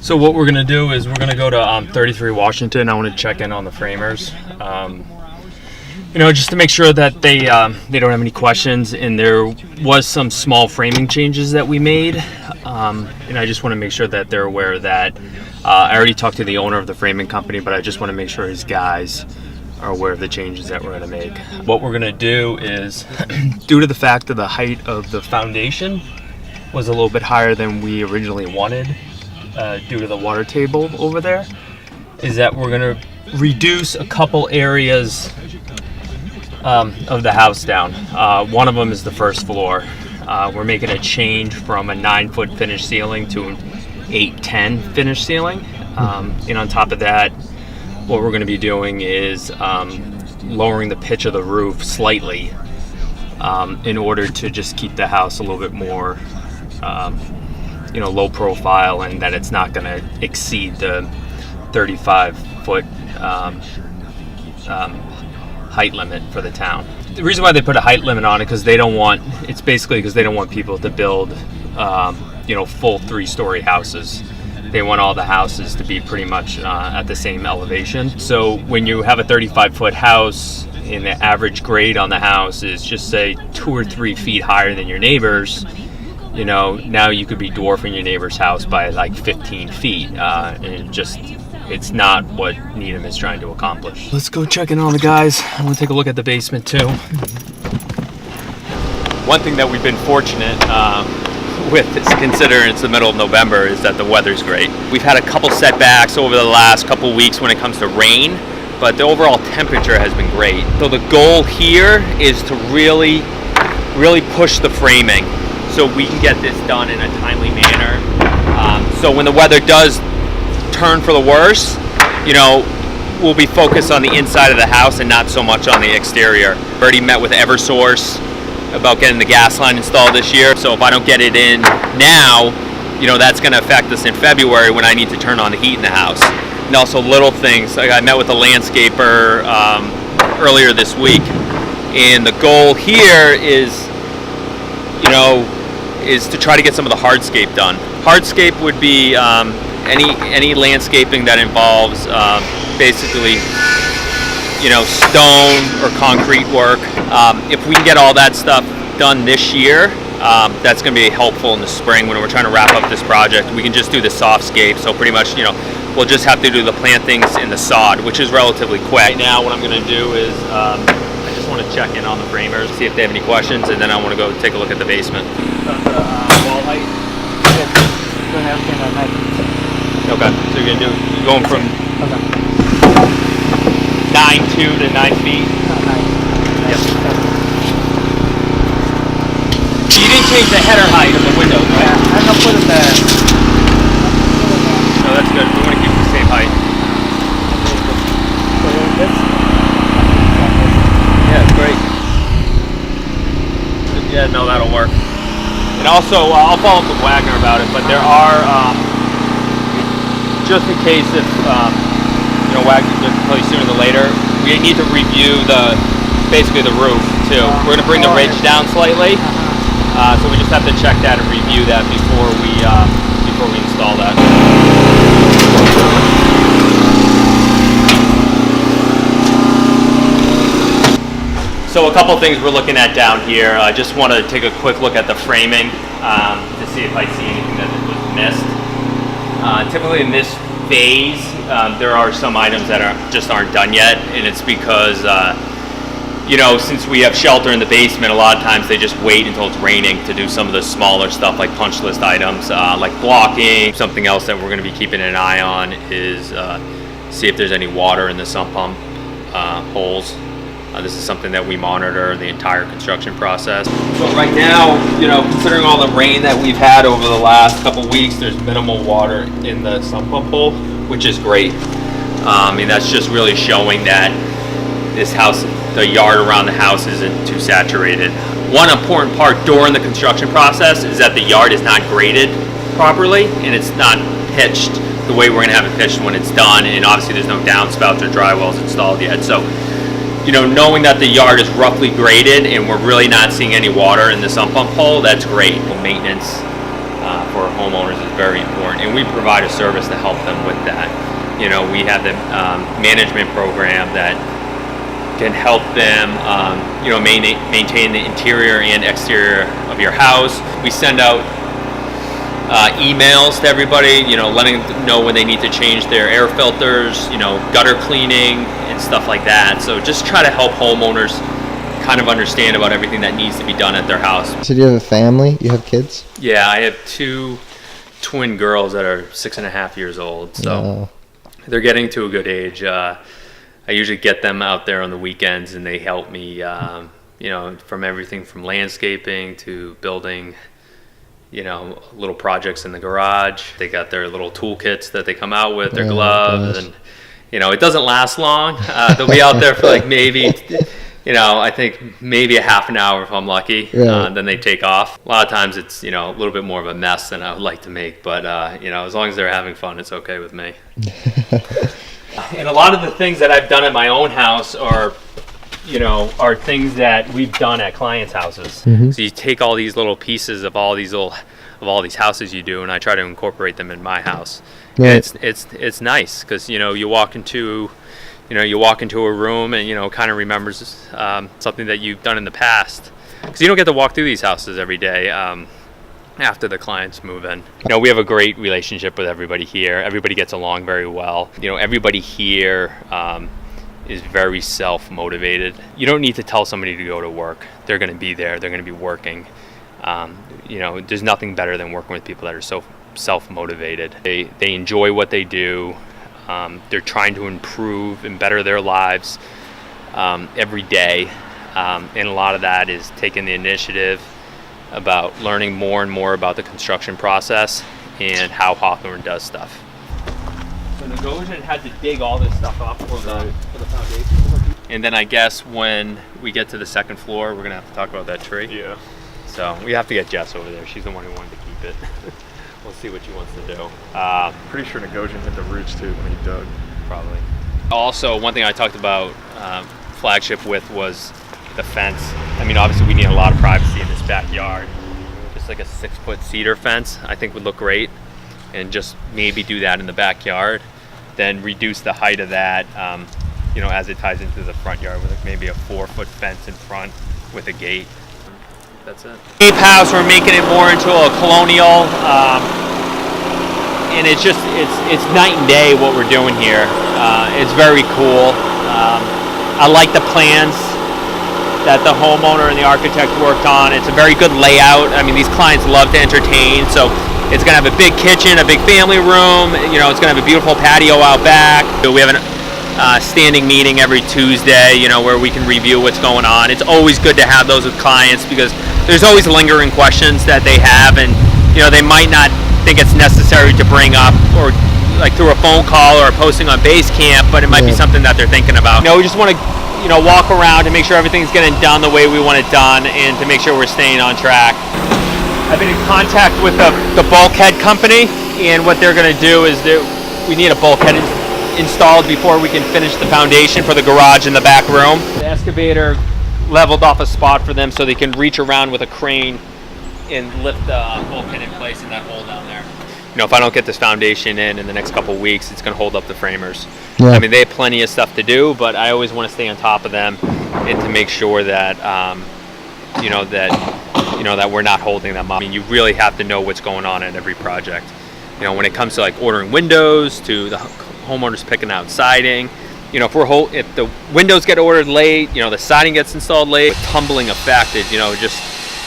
So what we're gonna do is we're gonna go to 33 Washington. I want to check in on the framers, just to make sure that they don't have any questions. And there was some small framing changes that we made, and I just want to make sure that they're aware of that. I already talked to the owner of the framing company, but I just want to make sure his guys are aware of the changes that we're going to make. What we're going to do is, due to the fact that the height of the foundation was a little bit higher than we originally wanted, due to the water table over there, is that we're going to reduce a couple areas of the house down. One of them is the first floor. We're making a change from a 9-foot finished ceiling to an 8-10 finished ceiling. And on top of that, what we're going to be doing is lowering the pitch of the roof slightly in order to just keep the house a little bit more low profile, and that it's not going to exceed the 35-foot height limit for the town. The reason why they put a height limit on it because they don't want people to build full 3-story houses. They want all the houses to be pretty much at the same elevation. So when you have a 35-foot house and the average grade on the house is just say 2 or 3 feet higher than your neighbor's, now you could be dwarfing your neighbor's house by like 15 feet. It's not what Needham is trying to accomplish. Let's go check in on the guys. I want to take a look at the basement too. One thing that we've been fortunate with, considering it's the middle of November, is that the weather's great. We've had a couple setbacks over the last couple weeks when it comes to rain, but the overall temperature has been great. So the goal here is to really push the framing so we can get this done in a timely manner. So when the weather does turn for the worse, we'll be focused on the inside of the house and not so much on the exterior. Already met with Eversource about getting the gas line installed this year. So if I don't get it in now, that's going to affect us in February when I need to turn on the heat in the house. And also little things, like I met with a landscaper earlier this week, and the goal here is to try to get some of the hardscape done. Hardscape would be any landscaping that involves basically stone or concrete work. If we can get all that stuff done this year, that's going to be helpful in the spring when we're trying to wrap up this project. We can just do the softscape, so pretty much we'll just have to do the plantings in the sod, which is relatively quick. Right now what I'm going to do is I just want to check in on the framers, see if they have any questions, and then I want to go take a look at the basement. Wall height? Okay, so you're going from 9.2 to 9 feet? Yep. You didn't change the header height of the windows, right? Yeah, I'm going to put it there. No, that's good. We want to keep it the same height. Yeah, it's great. Yeah, no, that'll work. And also, I'll follow up with Wagner about it, but there are, just in case if, Wagner probably sooner than later, we need to review basically the roof too. We're going to bring the ridge down slightly, so we just have to check that and review that before we install that. So a couple things we're looking at down here. I just want to take a quick look at the framing to see if I see anything that was missed. Typically in this phase, there are some items that aren't done yet, and it's because since we have shelter in the basement, a lot of times they just wait until it's raining to do some of the smaller stuff like punch list items, like blocking. Something else that we're going to be keeping an eye on is see if there's any water in the sump pump holes. This is something that we monitor the entire construction process. But right now, considering all the rain that we've had over the last couple weeks, there's minimal water in the sump pump hole, which is great. That's just really showing that this house, the yard around the house isn't too saturated. One important part during the construction process is that the yard is not graded properly and it's not pitched the way we're gonna have it pitched when it's done. And obviously there's no downspouts or dry wells installed yet. So, knowing that the yard is roughly graded and we're really not seeing any water in the sump pump hole, that's great. Maintenance for homeowners is very important, and we provide a service to help them with that. You know, we have the management program that can help them, you know, maintain the interior and exterior of your house. We send out emails to everybody, you know, letting them know when they need to change their air filters, you know, gutter cleaning and stuff like that. So just try to help homeowners kind of understand about everything that needs to be done at their house. So do you have a family? You have kids? Yeah, I have 2 twin girls that are 6.5 years old. So they're getting to a good age. I usually get them out there on the weekends, and they help me, you know, from everything from landscaping to building, you know, little projects in the garage. They got their little toolkits that they come out with, their gloves, and, you know, it doesn't last long. They'll be out there for like maybe, you know, I think maybe a half an hour if I'm lucky. Then they take off. A lot of times it's, you know, a little bit more of a mess than I would like to make, but, you know, as long as they're having fun, it's okay with me. And a lot of the things that I've done at my own house are, you know, are things that we've done at clients' houses. So you take all these little pieces of all these houses you do, and I try to incorporate them in my house. And it's nice because, you know, you walk into a room and, you know, kind of remembers something that you've done in the past, because you don't get to walk through these houses every day after the clients move in. You know, we have a great relationship with everybody here. Everybody gets along very well. You know, everybody here is very self-motivated. You don't need to tell somebody to go to work. They're going to be there. They're going to be working. You know, there's nothing better than working with people that are so self-motivated. They enjoy what they do. They're trying to improve and better their lives every day. And a lot of that is taking the initiative about learning more and more about the construction process and how Hawthorne does stuff. So Nagosian had to dig all this stuff up for the foundation. And then I guess when we get to the second floor, we're going to have to talk about that tree. Yeah. So we have to get Jess over there. She's the one who wanted to keep it. We'll see what she wants to do. Pretty sure Nagosian hit the roots too when he dug. Probably. Also, one thing I talked about Flagship with was the fence. I mean, obviously we need a lot of privacy in this backyard. Just like a 6-foot cedar fence, I think would look great. And just maybe do that in the backyard. Then reduce the height of that, you know, as it ties into the front yard with like maybe a 4-foot fence in front with a gate. That's it. Ape house, we're making it more into a colonial, and it's just it's night and day what we're doing here. It's very cool. I like the plans that the homeowner and the architect worked on. It's a very good layout. I mean, these clients love to entertain, so it's gonna have a big kitchen, a big family room. You know, it's gonna have a beautiful patio out back. We have a standing meeting every Tuesday, you know, where we can review what's going on. It's always good to have those with clients because there's always lingering questions that they have, and, you know, they might not think it's necessary to bring up or like through a phone call or posting on Basecamp, but it might be something that they're thinking about. You know, we just want to, you know, walk around to make sure everything's getting done the way we want it done and to make sure we're staying on track. I've been in contact with the bulkhead company, and what they're going to do is we need a bulkhead installed before we can finish the foundation for the garage in the back room. The excavator leveled off a spot for them so they can reach around with a crane and lift the bulkhead in place in that hole down there. You know, if I don't get this foundation in the next couple of weeks, it's going to hold up the framers. I mean, they have plenty of stuff to do, but I always want to stay on top of them and to make sure that, that we're not holding them up. I mean, you really have to know what's going on at every project. You know, when it comes to like ordering windows, to the homeowners picking out siding, you know, if the windows get ordered late, you know, the siding gets installed late, the tumbling effect is, you know, just,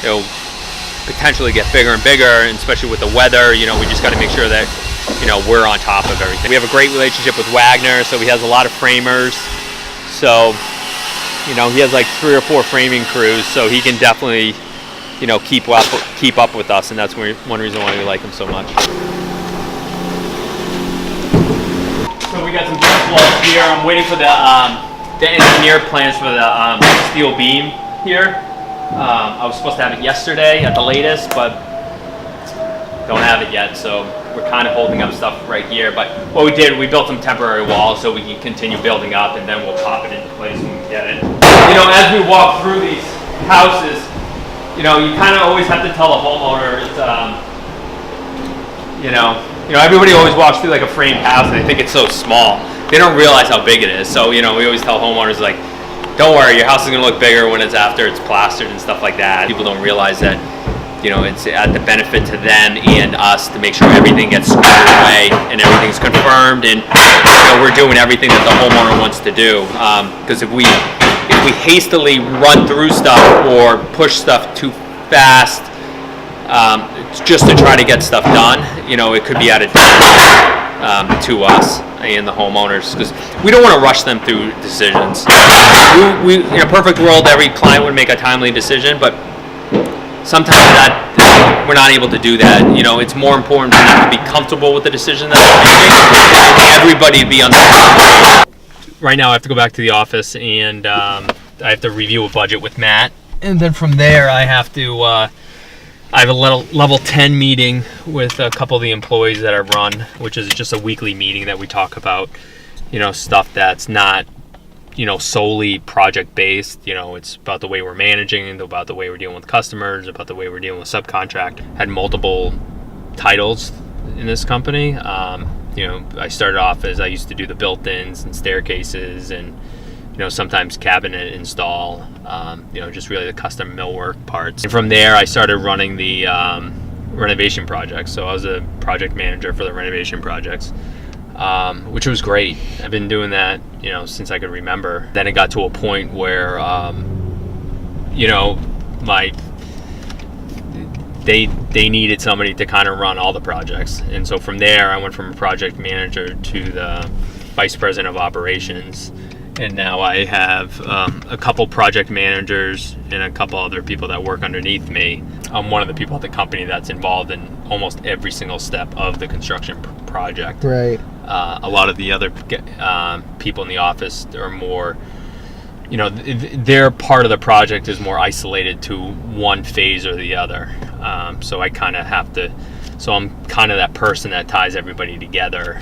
you know, potentially get bigger and bigger, and especially with the weather, you know, we just got to make sure that, you know, we're on top of everything. We have a great relationship with Wagner, so he has a lot of framers. So, you know, he has like 3 or 4 framing crews, so he can definitely, you know, keep up with us, and that's one reason why we like him so much. So we got some brick walls here. I'm waiting for the engineered plans for the steel beam here. I was supposed to have it yesterday at the latest, but don't have it yet, so we're kind of holding up stuff right here. But what we did, we built some temporary walls so we can continue building up, and then we'll pop it into place when we get it. You know, as we walk through these houses, you know, you kind of always have to tell the homeowner, Everybody always walks through like a framed house and they think it's so small. They don't realize how big it is. So, we always tell homeowners, like, don't worry, your house is going to look bigger when it's after it's plastered and stuff like that. People don't realize that, it's at the benefit to them and us to make sure everything gets squared away and everything's confirmed, and we're doing everything that the homeowner wants to do. Because if we hastily run through stuff or push stuff too fast, just to try to get stuff done, it could be at a detriment to us and the homeowners, because we don't want to rush them through decisions. We in a perfect world, every client would make a timely decision, but sometimes that we're not able to do that. It's more important for them to be comfortable with the decision that they're making, and everybody to be on the same page. Right now I have to go back to the office and I have to review a budget with Matt, and then from there I have to I have a level 10 meeting with a couple of the employees that I run, which is just a weekly meeting that we talk about, stuff that's not, solely project based. It's about the way we're managing, about the way we're dealing with customers, about the way we're dealing with subcontract. Had multiple titles in this company. I started off as I used to do the built-ins and staircases and, sometimes cabinet install, just really the custom millwork parts. And from there, I started running the renovation projects. So I was a project manager for the renovation projects, which was great. I've been doing that, since I could remember. Then it got to a point where, they needed somebody to kind of run all the projects. And so from there, I went from a project manager to the vice president of operations. And now I have a couple project managers and a couple other people that work underneath me. I'm one of the people at the company that's involved in almost every single step of the construction project. Right. A lot of the other people in the office are more, their part of the project is more isolated to one phase or the other. So I kind of have to, so I'm kind of that person that ties everybody together.